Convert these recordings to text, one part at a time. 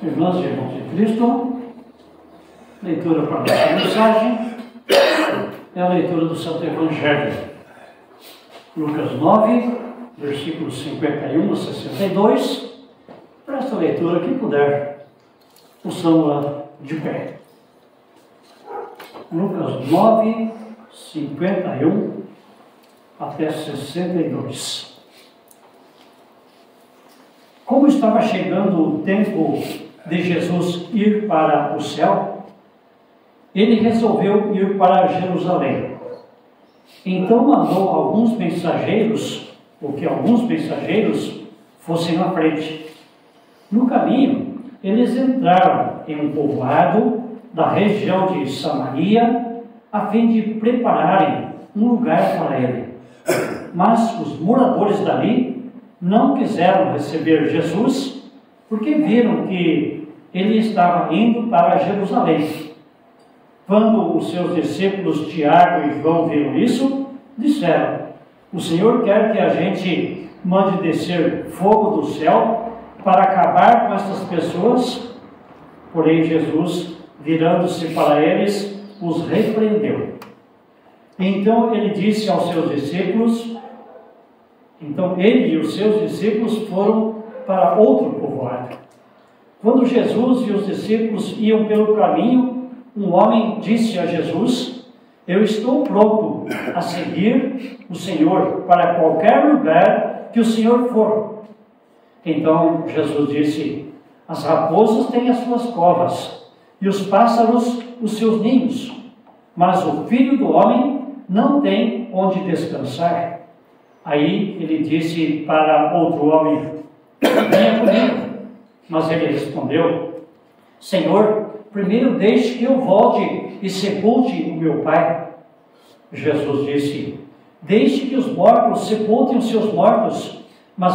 Irmãs e irmãos de Cristo, leitura para a nossa mensagem é a leitura do Santo Evangelho. Lucas 9, versículos 51 a 62. Para esta leitura, quem puder, possamos-la de pé. Lucas 9, 51 até 62. Como estava chegando o tempo de Jesus ir para o céu, ele resolveu ir para Jerusalém. Então mandou alguns mensageiros fossem na frente. No caminho, eles entraram em um povoado da região de Samaria, a fim de prepararem um lugar para ele. Mas os moradores dali não quiseram receber Jesus, porque viram que ele estava indo para Jerusalém. Quando os seus discípulos Tiago e João viram isso, disseram: o Senhor quer que a gente mande descer fogo do céu para acabar com essas pessoas? Porém Jesus, virando-se para eles, os repreendeu. Então ele disse aos seus discípulos, ele e os seus discípulos foram para outro povoado. Quando Jesus e os discípulos iam pelo caminho, um homem disse a Jesus: eu estou pronto a seguir o Senhor para qualquer lugar que o Senhor for. Então Jesus disse: as raposas têm as suas covas e os pássaros os seus ninhos, mas o Filho do Homem não tem onde descansar. Aí ele disse para outro homem: venha comigo. Mas ele respondeu: Senhor, primeiro deixe que eu volte e sepulte o meu pai. Jesus disse: deixe que os mortos sepultem os seus mortos, mas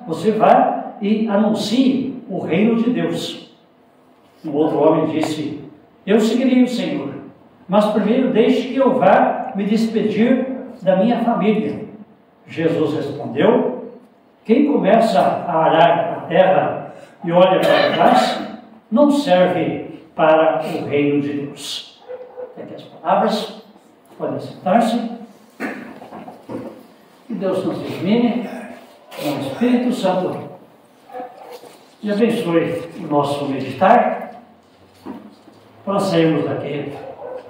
você vá e anuncie o reino de Deus. O outro homem disse: eu seguirei o Senhor, mas primeiro deixe que eu vá me despedir da minha família. Jesus respondeu: quem começa a arar a terra e olha para trás, não serve para o reino de Deus. Até aqui as palavras, podem sentar-se. Que Deus nos ilumine com o Espírito Santo e abençoe o nosso meditar, para sairmos daqui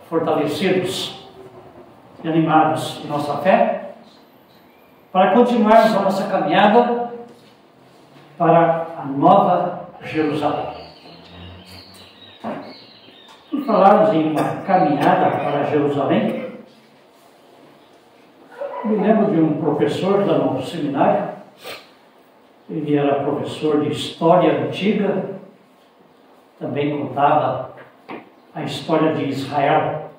fortalecidos e animados em nossa fé, para continuarmos a nossa caminhada para a Nova Jerusalém. Por falarmos em uma caminhada para Jerusalém, me lembro de um professor lá no seminário. Ele era professor de História Antiga, também contava a história de Israel.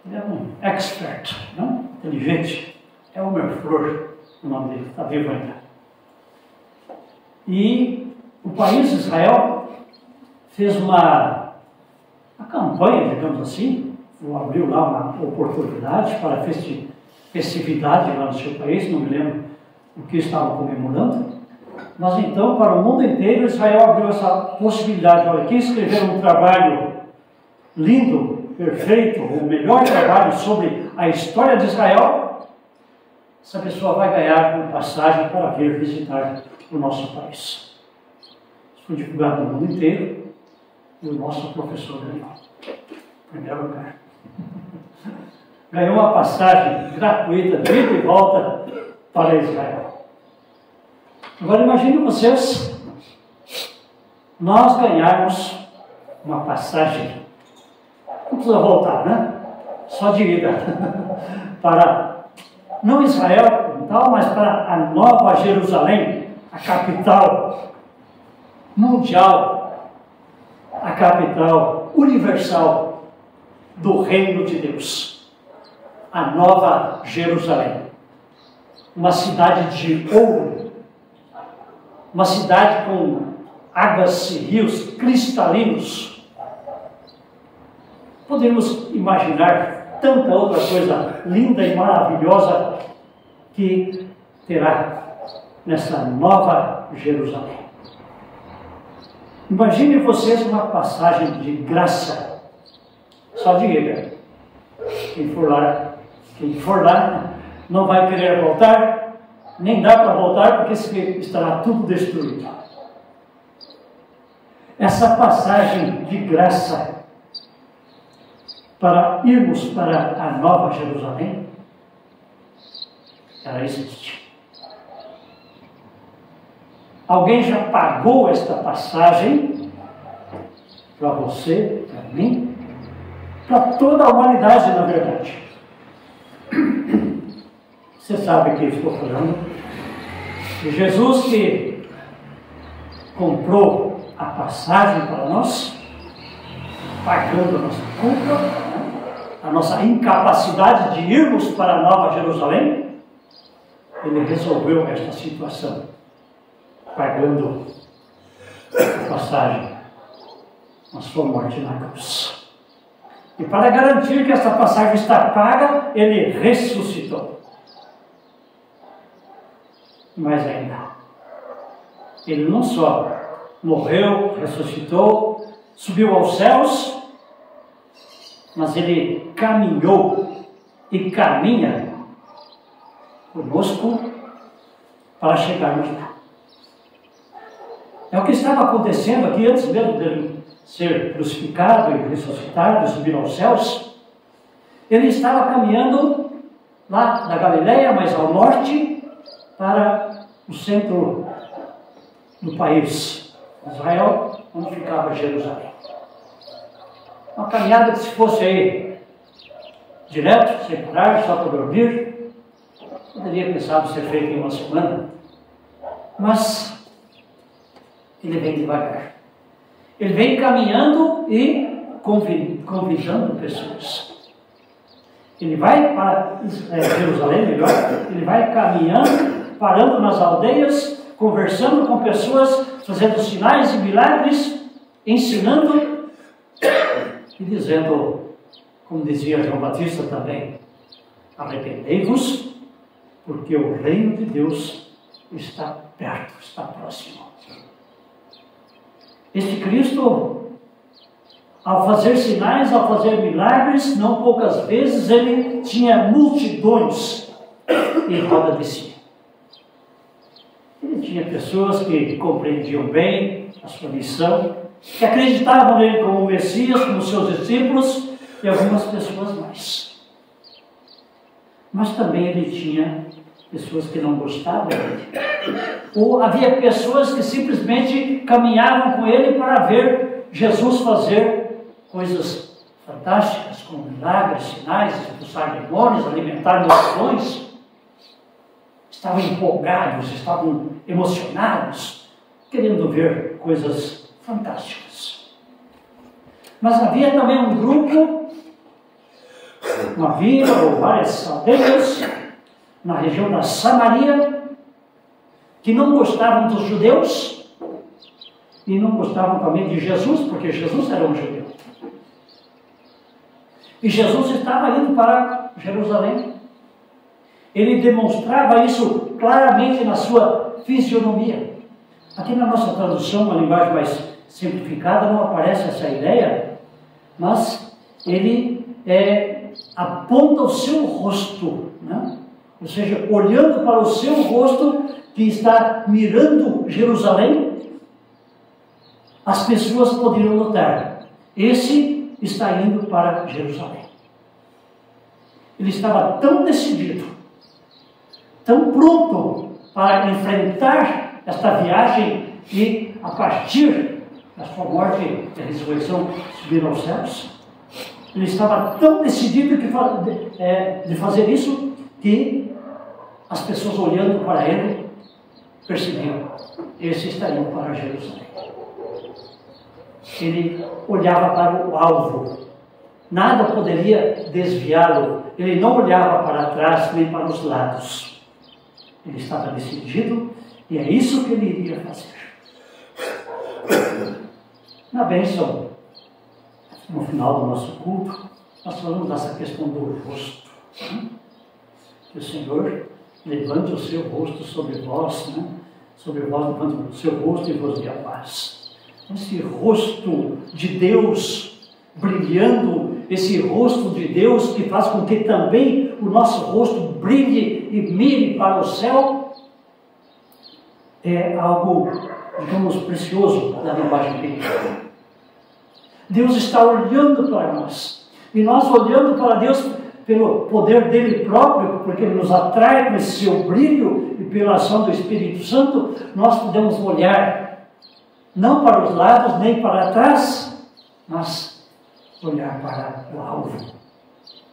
Ele era um expert, não? Inteligente. É Elmer Flor, o nome dele, está vivo ainda. E o país Israel fez uma campanha, digamos assim, abriu lá uma oportunidade para festividade lá no seu país, não me lembro o que estavam comemorando, mas então para o mundo inteiro Israel abriu essa possibilidade. Olha, quem escrever um trabalho lindo, perfeito, o melhor trabalho sobre a história de Israel, essa pessoa vai ganhar uma passagem para vir visitar o nosso país. Isso foi divulgado no mundo inteiro e o nosso professor ganhou. Primeiro lugar. Ganhou uma passagem gratuita de ida e volta para Israel. Agora imagine vocês, nós ganharmos uma passagem, não precisa voltar, né? Só de ida, para, não Israel, tal, mas para a Nova Jerusalém, a capital mundial, a capital universal do reino de Deus, a Nova Jerusalém, uma cidade de ouro, uma cidade com águas e rios cristalinos. Podemos imaginar tanta outra coisa linda e maravilhosa que terá nessa Nova Jerusalém. Imagine vocês uma passagem de graça, só de ida. Quem for lá não vai querer voltar, nem dá para voltar, porque estará tudo destruído. Essa passagem de graça para irmos para a Nova Jerusalém, ela existe. Alguém já pagou esta passagem para você, para mim, para toda a humanidade, na verdade. Você sabe que eu estou falando de Jesus, que comprou a passagem para nós, pagando a nossa culpa, a nossa incapacidade de irmos para a Nova Jerusalém. Ele resolveu esta situação, pagando a passagem na sua morte na cruz. E para garantir que essa passagem está paga, ele ressuscitou. Mais ainda, ele não só morreu, ressuscitou, subiu aos céus, mas ele caminhou e caminha conosco para chegarmos lá. É o que estava acontecendo aqui antes mesmo dele ser crucificado e ressuscitado e subir aos céus. Ele estava caminhando lá da Galileia, mais ao norte, para o centro do país, Israel, onde ficava Jerusalém. Uma caminhada que, se fosse aí direto, sem parar, só para dormir, poderia, quem sabe, ser feita em uma semana. Mas ele vem devagar. Ele vem caminhando e convidando pessoas. Ele vai para Jerusalém, melhor, ele vai caminhando, parando nas aldeias, conversando com pessoas, fazendo sinais e milagres, ensinando e dizendo, como dizia João Batista também, arrependei-vos, porque o reino de Deus está perto, está próximo. Este Cristo, ao fazer sinais, ao fazer milagres, não poucas vezes ele tinha multidões em roda de si. Ele tinha pessoas que compreendiam bem a sua missão, que acreditavam nele como Messias, como seus discípulos, e algumas pessoas mais. Mas também ele tinha pessoas que não gostavam dele. Ou havia pessoas que simplesmente caminhavam com ele para ver Jesus fazer coisas fantásticas, como milagres, sinais, expulsar demônios, alimentar multidões. Estavam empolgados, estavam emocionados, querendo ver coisas fantásticas. Mas havia também um grupo, uma vila ou várias aldeias, na região da Samaria, que não gostavam dos judeus e não gostavam também de Jesus, porque Jesus era um judeu. E Jesus estava indo para Jerusalém. Ele demonstrava isso claramente na sua fisionomia. Aqui na nossa tradução, uma linguagem mais simplificada, não aparece essa ideia, mas ele aponta o seu rosto, né? Ou seja, olhando para o seu rosto, que está mirando Jerusalém, as pessoas poderiam notar, esse está indo para Jerusalém. Ele estava tão decidido, tão pronto para enfrentar esta viagem e, a partir da sua morte e ressurreição, subir aos céus. Ele estava tão decidido de fazer isso, que as pessoas olhando para ele percebiam, esse está indo para Jerusalém. Ele olhava para o alvo, nada poderia desviá-lo. Ele não olhava para trás nem para os lados. Ele estava decidido e é isso que ele iria fazer. Na bênção, no final do nosso culto, nós falamos dessa questão do rosto. Que o Senhor levante o seu rosto sobre vós, sobre vós levante o seu rosto e vos dê a paz. esse rosto de Deus brilhando, esse rosto de Deus que faz com que também o nosso rosto brilhe e mire para o céu, é algo, digamos, precioso na linguagem bíblica. Deus está olhando para nós, e nós olhando para Deus pelo poder dele próprio, porque ele nos atrai com esse seu brilho e pela ação do Espírito Santo, nós podemos olhar não para os lados nem para trás, mas olhar para o alvo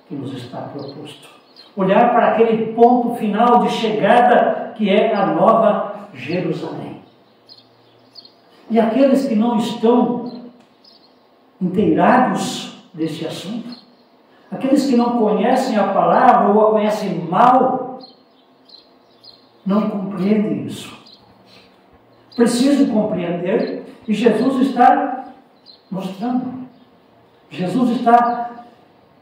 que nos está proposto. Olhar para aquele ponto final de chegada que é a Nova Jerusalém. E aqueles que não estão inteirados desse assunto, aqueles que não conhecem a palavra ou a conhecem mal, não compreendem isso. Precisam compreender, e Jesus está mostrando. Jesus está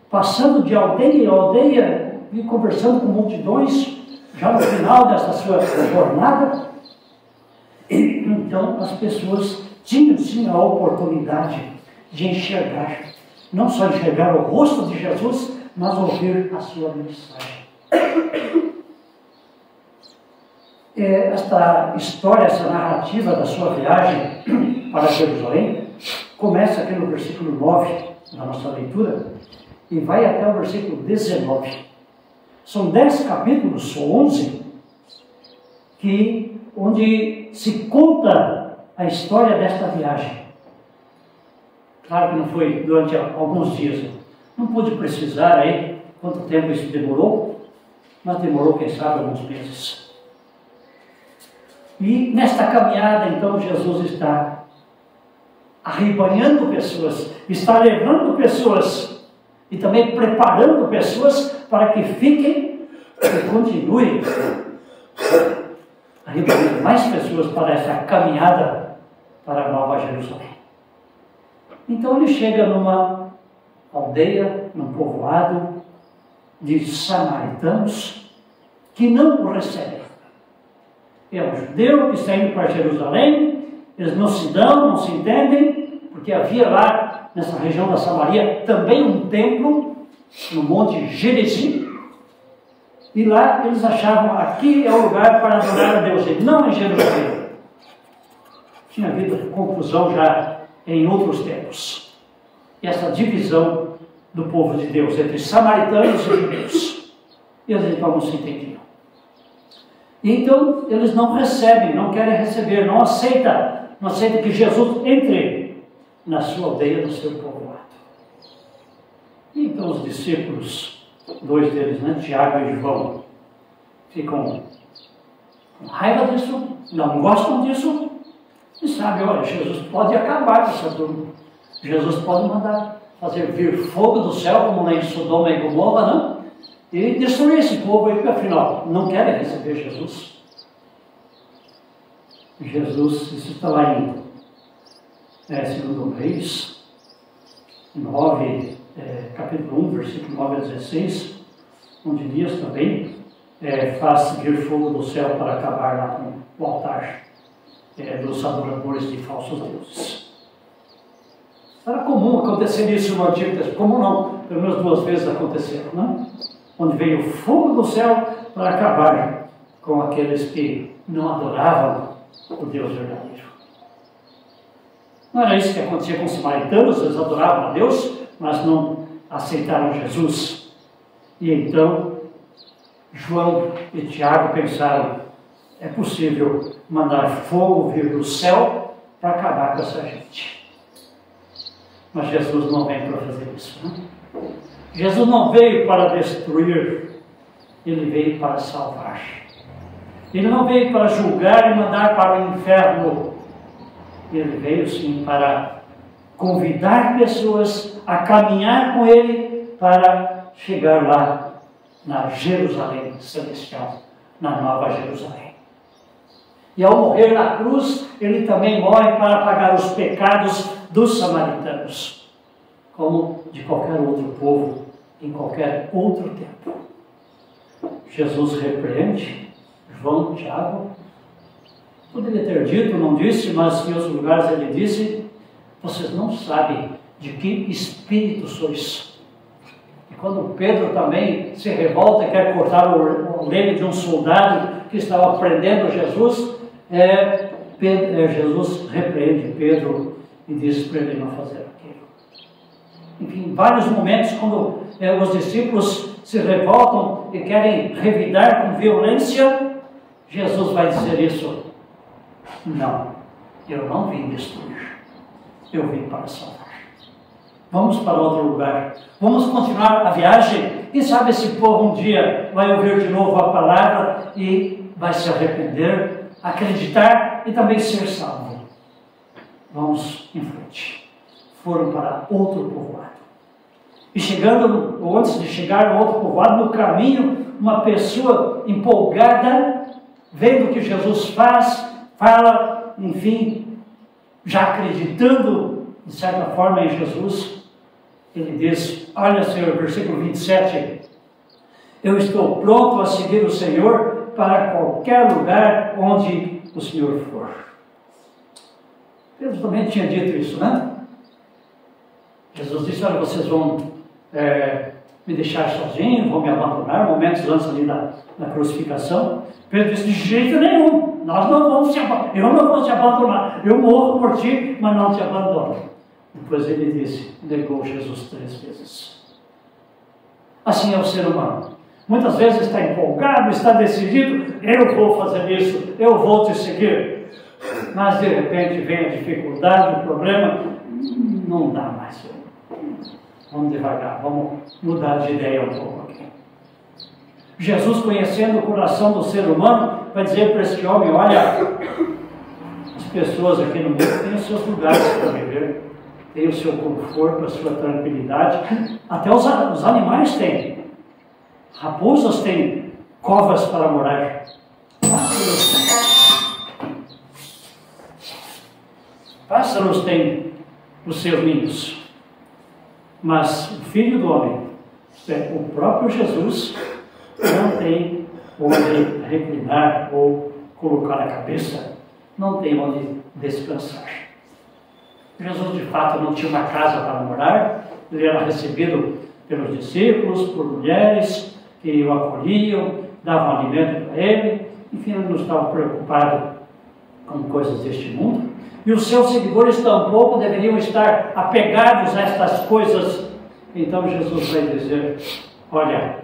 passando de aldeia em aldeia e conversando com multidões, já no final dessa sua jornada. E, então, as pessoas tinham sim a oportunidade de enxergar, não só enxergar o rosto de Jesus, mas ouvir a sua mensagem. Esta história, essa narrativa da sua viagem para Jerusalém, começa aqui no versículo 9 da nossa leitura e vai até o versículo 19. São 10 capítulos, ou 11, onde se conta a história desta viagem. Claro que não foi durante alguns dias. Não pude precisar aí quanto tempo isso demorou, mas demorou, quem sabe, alguns meses. E nesta caminhada, então, Jesus está arrebanhando pessoas, está levando pessoas e também preparando pessoas para que fiquem e continuem arrebanhando mais pessoas para essa caminhada para a Nova Jerusalém. Então ele chega numa aldeia, num povoado de samaritanos que não o recebem. É um judeu que está indo para Jerusalém, eles não se dão, não se entendem, porque havia lá, nessa região da Samaria, também um templo, no Monte Gerizim, e lá eles achavam, aqui é o lugar para adorar a Deus, e não em Jerusalém. Tinha havido confusão já em outros tempos. E essa divisão do povo de Deus entre samaritanos e judeus. E eles então não se entendiam. Então, eles não recebem, não querem receber, não aceitam que Jesus entre na sua aldeia, no seu povoado. E então os discípulos, dois deles, Tiago e João, ficam com raiva disso, não gostam disso, e sabem, olha, Jesus pode acabar com essa turma. Jesus pode mandar fazer vir fogo do céu, como lá em Sodoma e Gomorra, não? E destruir esse povo aí, porque afinal não querem receber Jesus. Jesus, isso está lá em 2 Reis 9, capítulo 1, versículo 9 a 16, onde diz também, faz vir fogo do céu para acabar lá com o altar dos adoradores de falsos deuses. Era comum acontecer isso no Antigo Testamento, como não, pelo menos 2 vezes aconteceram, não? Onde veio o fogo do céu para acabar com aqueles que não adoravam o Deus verdadeiro. Não era isso que acontecia com os samaritanos, eles adoravam a Deus, mas não aceitaram Jesus. E então, João e Tiago pensaram, é possível mandar fogo vir do céu para acabar com essa gente. Mas Jesus não vem para fazer isso, não? Jesus não veio para destruir, ele veio para salvar. Ele não veio para julgar e mandar para o inferno. Ele veio sim para convidar pessoas a caminhar com ele para chegar lá na Jerusalém celestial, na Nova Jerusalém. E ao morrer na cruz, ele também morre para pagar os pecados dos samaritanos, como de qualquer outro povo, em qualquer outro tempo. Jesus repreende João, Tiago. Poderia ter dito, não disse, mas em outros lugares ele disse, vocês não sabem de que espírito sois. E quando Pedro também se revolta e quer cortar o orelha de um soldado que estava prendendo Jesus, Jesus repreende Pedro e diz para ele não fazer aquilo. Enfim, em vários momentos, quando os discípulos se revoltam e querem revidar com violência, Jesus vai dizer isso: não, eu não vim destruir, eu vim para salvar. Vamos para outro lugar, vamos continuar a viagem. Quem sabe esse povo um dia vai ouvir de novo a palavra e vai se arrepender, acreditar e também ser salvo. Vamos em frente. Foram para outro povoado. E chegando, ou antes de chegar no outro povoado, no caminho, uma pessoa empolgada, vendo o que Jesus fala, enfim, já acreditando, de certa forma, em Jesus, ele diz: olha, Senhor, versículo 27, eu estou pronto a seguir o Senhor para qualquer lugar onde o Senhor for. Pedro também tinha dito isso, né? Jesus disse: olha, vocês vão me deixar sozinho, vão me abandonar, momentos antes ali da crucificação. Pedro disse: de jeito nenhum, nós não vamos te abandonar, eu não vou te abandonar, eu morro por ti, mas não te abandono. Depois ele disse, negou Jesus 3 vezes. Assim é o ser humano. Muitas vezes está empolgado, está decidido, eu vou fazer isso, eu vou te seguir. Mas de repente vem a dificuldade, o problema, não dá mais. Vamos devagar, vamos mudar de ideia um pouco aqui. Jesus, conhecendo o coração do ser humano, vai dizer para esse homem: olha, as pessoas aqui no mundo têm os seus lugares para viver, têm o seu conforto, a sua tranquilidade, até os animais têm. Raposas têm covas para morar. Pássaros têm os seus ninhos. Mas o Filho do Homem, o próprio Jesus, não tem onde reclinar ou colocar a cabeça, não tem onde descansar. Jesus, de fato, não tinha uma casa para morar, ele era recebido pelos discípulos, por mulheres que o acolhiam, davam alimento para ele, enfim, ele não estava preocupado com coisas deste mundo. E os seus seguidores tampouco deveriam estar apegados a estas coisas. Então Jesus vai dizer: olha,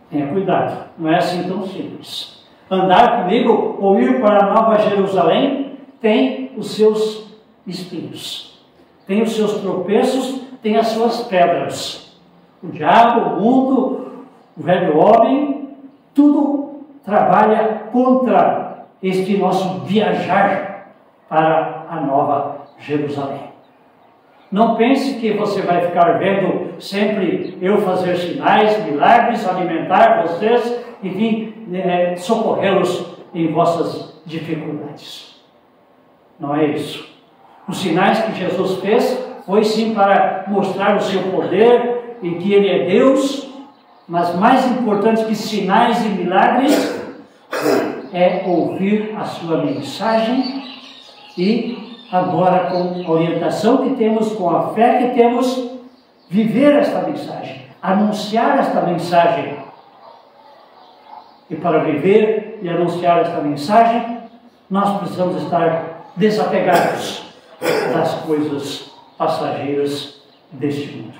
tenha cuidado, não é assim tão simples. Andar comigo ou ir para a Nova Jerusalém tem os seus espinhos, tem os seus tropeços, tem as suas pedras. O diabo, o mundo, o velho homem, tudo trabalha contra este nosso viajar para a Nova Jerusalém. Não pense que você vai ficar vendo sempre eu fazer sinais, milagres, alimentar vocês e vir socorrê-los em vossas dificuldades. Não é isso. Os sinais que Jesus fez foi sim para mostrar o seu poder e que Ele é Deus, mas mais importante que sinais e milagres é ouvir a sua mensagem e agora, com a orientação que temos, com a fé que temos, viver esta mensagem, anunciar esta mensagem. E para viver e anunciar esta mensagem, nós precisamos estar desapegados das coisas passageiras deste mundo.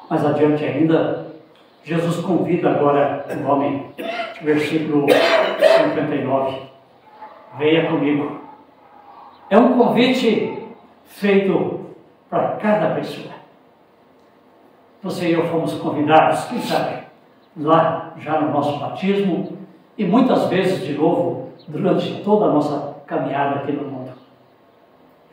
Mais adiante ainda, Jesus convida agora o homem, versículo 59, venha comigo. É um convite feito para cada pessoa. Você e eu fomos convidados, quem sabe, lá já no nosso batismo e muitas vezes de novo durante toda a nossa caminhada aqui no mundo.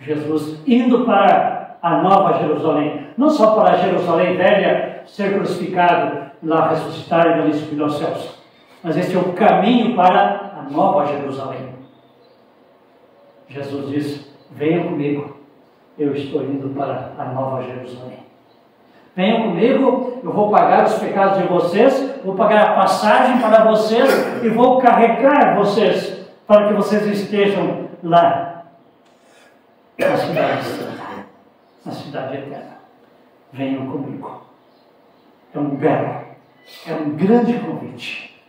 Jesus indo para a Nova Jerusalém, não só para a Jerusalém velha, ser crucificado, lá ressuscitar e dali subir aos céus, mas este é o caminho para a Nova Jerusalém. Jesus diz: venham comigo, eu estou indo para a Nova Jerusalém. Venham comigo, eu vou pagar os pecados de vocês, vou pagar a passagem para vocês e vou carregar vocês para que vocês estejam lá. na cidade santa, na cidade eterna. Venham comigo. É um belo, é um grande convite.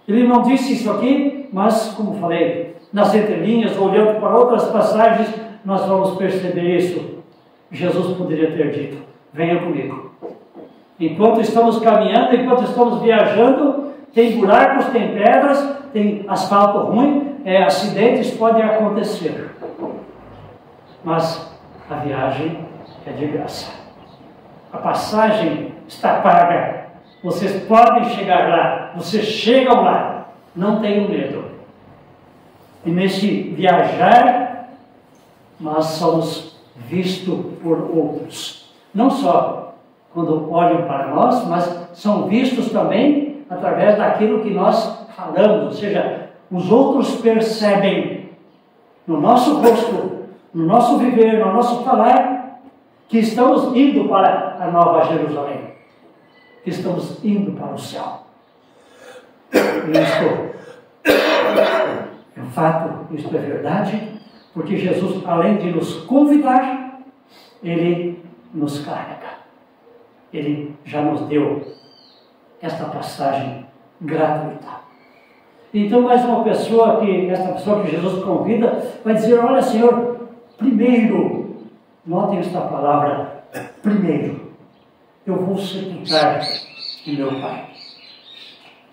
Ele não disse isso aqui, mas, como falei, nas entrelinhas, olhando para outras passagens, nós vamos perceber isso. Jesus poderia ter dito: venha comigo. Enquanto estamos caminhando, enquanto estamos viajando, tem buracos, tem pedras, tem asfalto ruim, acidentes podem acontecer. Mas a viagem é de graça. A passagem está paga. Vocês podem chegar lá, vocês chegam lá, não tenham medo. E nesse viajar, nós somos vistos por outros. Não só quando olham para nós, mas são vistos também através daquilo que nós falamos. Ou seja, os outros percebem no nosso rosto, no nosso viver, no nosso falar, que estamos indo para a Nova Jerusalém, que estamos indo para o céu. Isto é um fato, isto é verdade, porque Jesus, além de nos convidar, Ele nos carrega. Ele já nos deu esta passagem gratuita. Então, mais uma pessoa esta pessoa que Jesus convida, vai dizer: olha, Senhor, primeiro, notem esta palavra, primeiro, eu vou sepultar o meu pai.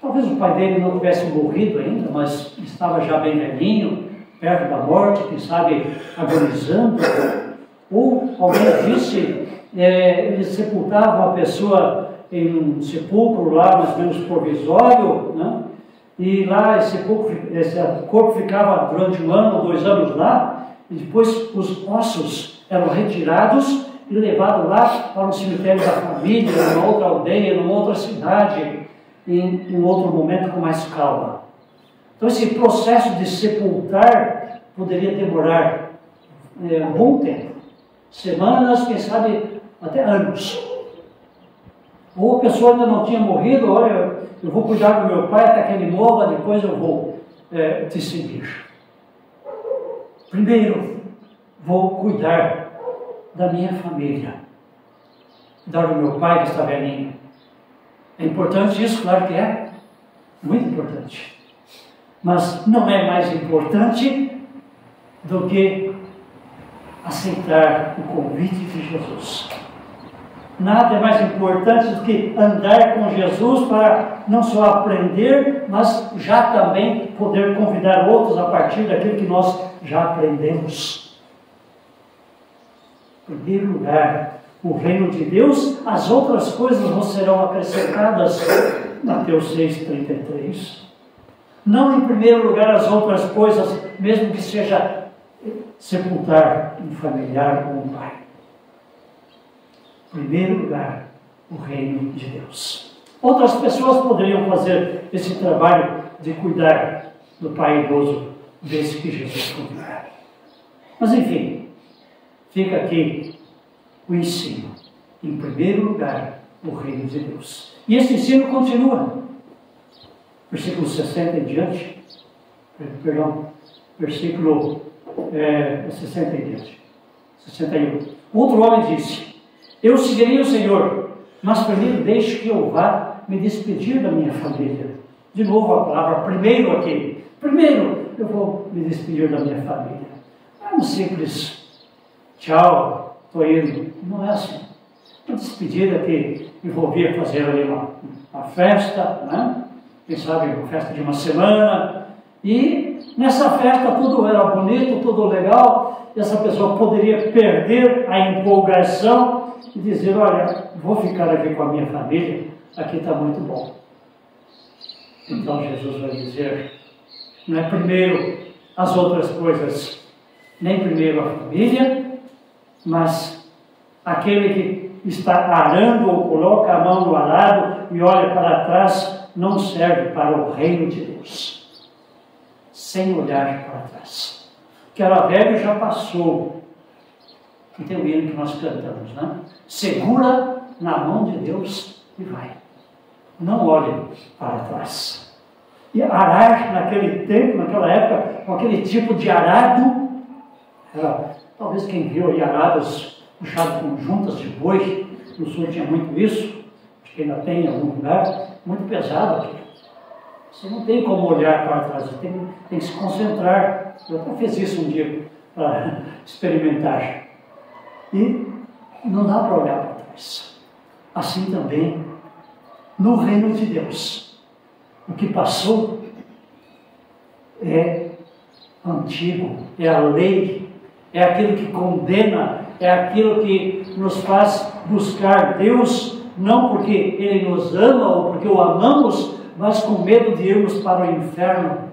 Talvez o pai dele não tivesse morrido ainda, mas estava já bem velhinho, perto da morte, quem sabe agonizando. Ou alguém disse, eles sepultavam a pessoa em um sepulcro lá, mais ou menos provisório, né? E lá esse corpo ficava durante 1 ano ou 2 anos lá, e depois os ossos eram retirados e levados lá para um cemitério da família, numa outra aldeia, numa outra cidade, em um outro momento com mais calma. Então esse processo de sepultar poderia demorar um bom tempo, semanas, quem sabe até anos. Ou a pessoa ainda não tinha morrido: olha, eu vou cuidar do meu pai até que ele morra, depois eu vou te seguir. Primeiro, vou cuidar da minha família, cuidar do meu pai que está velhinho. É importante isso? Claro que é, muito importante. Mas não é mais importante do que aceitar o convite de Jesus. Nada é mais importante do que andar com Jesus para não só aprender, mas já também poder convidar outros a partir daquilo que nós já aprendemos. Em primeiro lugar, o reino de Deus, as outras coisas vos serão acrescentadas. Mateus 6,33. Não em primeiro lugar as outras coisas, mesmo que seja sepultar um familiar ou um pai. Em primeiro lugar, o reino de Deus. Outras pessoas poderiam fazer esse trabalho de cuidar do pai idoso desse que Jesus convidar. Mas enfim, fica aqui o ensino. Em primeiro lugar, o reino de Deus. E esse ensino continua. Versículo 60 em diante. Perdão, versículo 60 em diante. 61. Outro homem disse: eu seguirei o Senhor, mas primeiro deixe que eu vá me despedir da minha família. De novo a palavra primeiro aqui. Primeiro eu vou me despedir da minha família. Não é um simples tchau, estou indo. Não é assim. Uma despedida que envolvia fazer ali uma festa, né? Quem sabe uma festa de uma semana. E nessa festa tudo era bonito, tudo legal. E essa pessoa poderia perder a empolgação e dizer: olha, vou ficar aqui com a minha família, aqui está muito bom. Então Jesus vai dizer: não é primeiro as outras coisas, nem primeiro a família, mas aquele que está arando ou coloca a mão no arado e olha para trás, não serve para o reino de Deus. Sem olhar para trás. Que era velho já passou. E tem o hino que nós cantamos, né? Segura na mão de Deus e vai. Não olhe para trás. E arar naquele tempo, naquela época, com aquele tipo de arado, era Talvez quem viu aí aradas puxadas com juntas de boi, no sul tinha muito isso, acho que ainda tem em algum lugar, muito pesado aqui. Você não tem como olhar para trás, você tem que se concentrar. Eu até fiz isso um dia para experimentar. E não dá para olhar para trás. Assim também, no reino de Deus, o que passou é antigo, é a lei, é aquilo que condena, é aquilo que nos faz buscar Deus, não porque Ele nos ama ou porque o amamos, mas com medo de irmos para o inferno.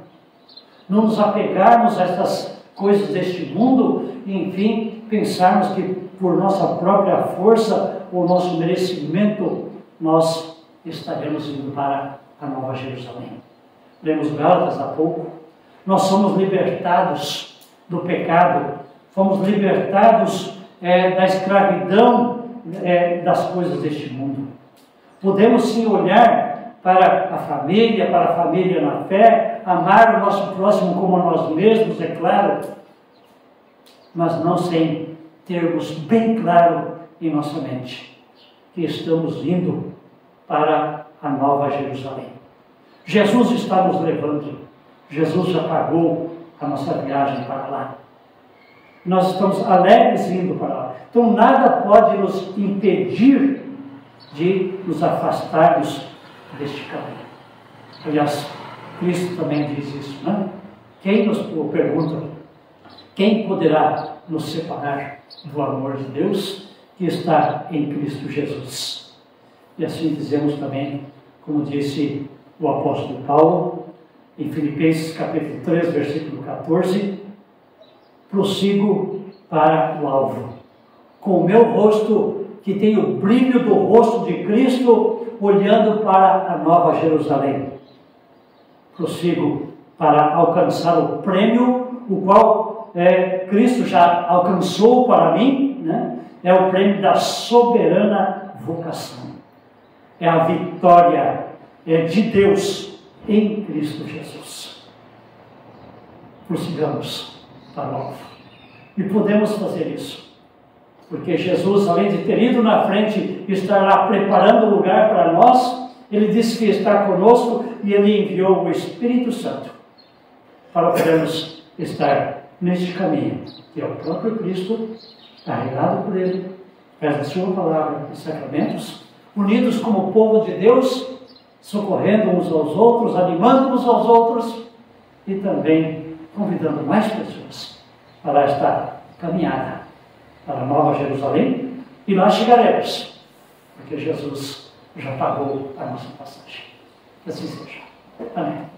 Não nos apegarmos a estas coisas deste mundo e, enfim, pensarmos que por nossa própria força ou nosso merecimento nós estaremos indo para a Nova Jerusalém. Lemos Gálatas há pouco. Nós somos libertados do pecado, fomos libertados da escravidão das coisas deste mundo. Podemos sim olhar para a família na fé, amar o nosso próximo como a nós mesmos, é claro, mas não sem termos bem claro em nossa mente que estamos indo para a Nova Jerusalém. Jesus está nos levando, Jesus já pagou a nossa viagem para lá. Nós estamos alegres indo para lá. Então nada pode nos impedir de nos afastarmos deste caminho. Aliás, Cristo também diz isso, né? Quem nos pergunta, quem poderá nos separar do amor de Deus que está em Cristo Jesus? E assim dizemos também, como disse o apóstolo Paulo, em Filipenses capítulo 3, versículo 14, prossigo para o alvo, com o meu rosto, que tem o brilho do rosto de Cristo, olhando para a Nova Jerusalém. Prossigo para alcançar o prêmio, o qual Cristo já alcançou para mim, né? É o prêmio da soberana vocação. É a vitória de Deus em Cristo Jesus. Prossigamos para o alvo. E podemos fazer isso, porque Jesus, além de ter ido na frente e estar lá preparando o lugar para nós, Ele disse que está conosco e Ele enviou o Espírito Santo para podermos estar neste caminho, que é o próprio Cristo, carregado por Ele, através da sua palavra e sacramentos, unidos como povo de Deus, socorrendo uns aos outros, animando uns aos outros e também convidando mais pessoas para esta caminhada para a Nova Jerusalém, e lá chegaremos, porque Jesus já pagou a nossa passagem. Que assim seja. Amém.